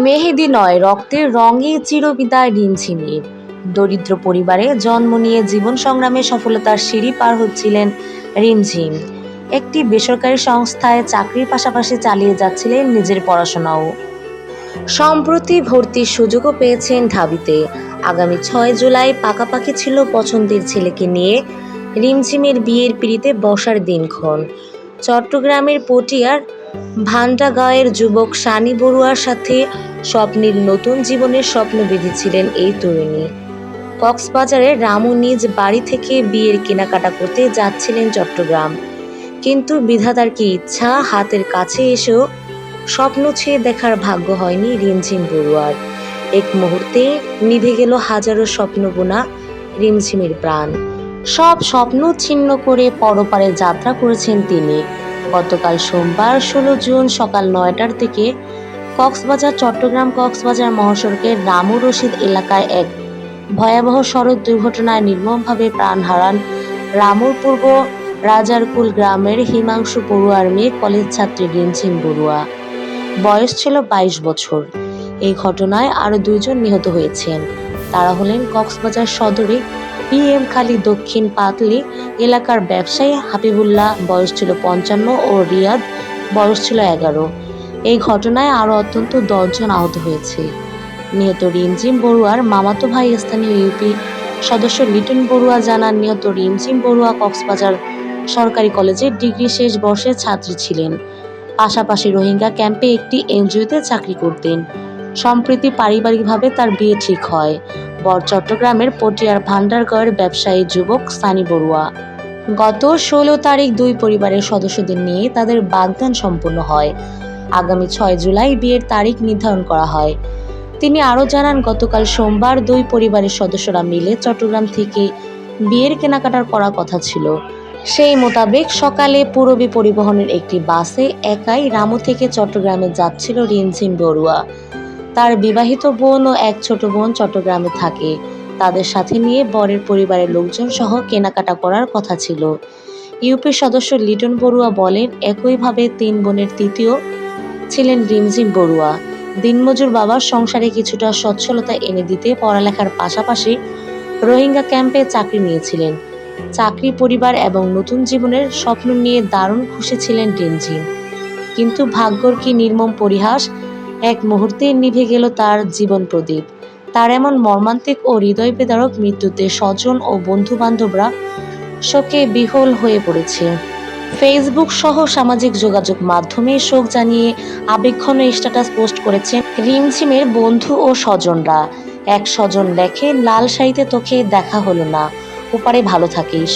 মেহেদি নয়, রক্তের রঙে চিরবিদায় রিমঝিমের। দরিদ্র পরিবারে জন্ম নিয়ে জীবন সংগ্রামে সফলতার সিঁড়ি পার হচ্ছিলেন রিমঝিম। একটি বেসরকারি সংস্থায় চাকরির পাশাপাশি চালিয়ে যাচ্ছিলেন নিজের পড়াশোনাও। সম্প্রতি ভর্তির সুযোগও পেয়েছেন ঢাবিতে। আগামী ৬ জুলাই পাকাপাকি ছিল পছন্দের ছেলেকে নিয়ে রিমঝিমের বিয়ের পিঁড়িতে বসার দিনক্ষণ। চট্টগ্রামের পটিয়ার ভান্ডাগাঁয়ের যুবক সানি বড়ুয়ার সাথে স্বপ্নের নতুন জীবনের স্বপ্ন বেঁধেছিলেন এই তরুণী। কক্সবাজারে রামু নিজ বাড়ি থেকে বিয়ের কেনাকাটা করতে যাচ্ছিলেন চট্টগ্রাম, কিন্তু বিধাতার কি ইচ্ছা, হাতের কাছে এসেও স্বপ্ন ছুঁয়ে দেখার ভাগ্য হয়নি রিমঝিম বড়ুয়ার। এক মুহূর্তে নিভে গেল হাজারো স্বপ্ন বোনা রিমঝিমের প্রাণ। সব স্বপ্ন ছিন্ন করে পরপারে যাত্রা করেছেন তিনি। গতকাল সোমবার ১৬ জুন সকাল ৯টার দিকে কক্সবাজার মহাসড়কের রামু রশিদ এলাকায় এক ভয়াবহ সড়ক দুর্ঘটনায় নির্মমভাবে প্রাণ হারান রামুর পূর্ব রাজারকুল গ্রামের হিমাংশু বড়ুয়ার মেয়ে কলেজ ছাত্রী রিমঝিম বড়ুয়া। বয়স ছিল ২২ বছর। এই ঘটনায় আরও ২ জন নিহত হয়েছেন। তারা হলেন কক্সবাজার সদরে PM খালি দক্ষিণ পাতলি এলাকার ব্যবসায়ী হাবিবুল্লাহ, বয়স ছিল ৫৫, ও রিয়াদ, বয়স ছিল ১১। এই ঘটনায় আরও অন্তত ১০ জন আহত হয়েছে। নিহত রিমঝিম বড়ুয়ার মামাতো ভাই স্থানীয় ইউপি সদস্য লিটন বড়ুয়া জানান, নিহত রিমঝিম বড়ুয়া কক্সবাজার সরকারি কলেজের ডিগ্রি শেষ বর্ষের ছাত্রী ছিলেন। পাশাপাশি রোহিঙ্গা ক্যাম্পে একটি NGO-তে চাকরি করতেন। সম্প্রতি পারিবারিকভাবে তার বিয়ে ঠিক হয়। বর চট্টগ্রামের পটিয়ার ভান্ডারগাঁয়ের ব্যবসায়ী যুবক সানি বড়ুয়া। গত ১৬ তারিখ দুই পরিবারের সদস্যদের নিয়ে তাদের বাগদান সম্পন্ন হয়। আগামী ৬ জুলাই বিয়ের তারিখ নির্ধারণ করা হয়। তিনি আরও জানান, গতকাল সোমবার দুই পরিবারের সদস্যরা মিলে চট্টগ্রাম থেকে বিয়ের কেনাকাটার করার কথা ছিল। সেই মোতাবেক সকালে পূরবী পরিবহনের একটি বাসে একাই রামু থেকে চট্টগ্রামে যাচ্ছিল রিমঝিম বড়ুয়া। তার বিবাহিত বোন ও এক ছোট বোন চট্টগ্রামে থাকে। তাদের সাথে নিয়ে বরের পরিবারের লোকজন সহ কেনাকাটা করার কথা ছিল। ইউপি সদস্য লিটন বড়ুয়া বলেন, একইভাবে ৩ বোনের তৃতীয় ছিলেন রিমঝিম বড়ুয়া। দিনমজুর বাবার সংসারে কিছুটা সচ্ছলতা এনে দিতে পড়ালেখার পাশাপাশি রোহিঙ্গা ক্যাম্পে চাকরি নিয়েছিলেন। চাকরি, পরিবার এবং নতুন জীবনের স্বপ্ন নিয়ে দারুণ খুশি ছিলেন রিমঝিম। কিন্তু ভাগ্যর কি নির্মম পরিহাস, এক মুহূর্তে নিভে গেল তার জীবন প্রদীপ। তার এমন মর্মান্তিক ও হৃদয় বিদারক মৃত্যুতে স্বজন ও বন্ধু বান্ধবরা শোকে বিহ্বল হয়ে পড়েছে। ফেসবুক সহ সামাজিক যোগাযোগ মাধ্যমে শোক জানিয়ে আবেগঘন স্ট্যাটাস পোস্ট করেছেন রিমঝিমের বন্ধু ও স্বজনরা। এক স্বজন লেখে, লাল শাড়িতে তোকে দেখা হলো না, ওপারে ভালো থাকিস।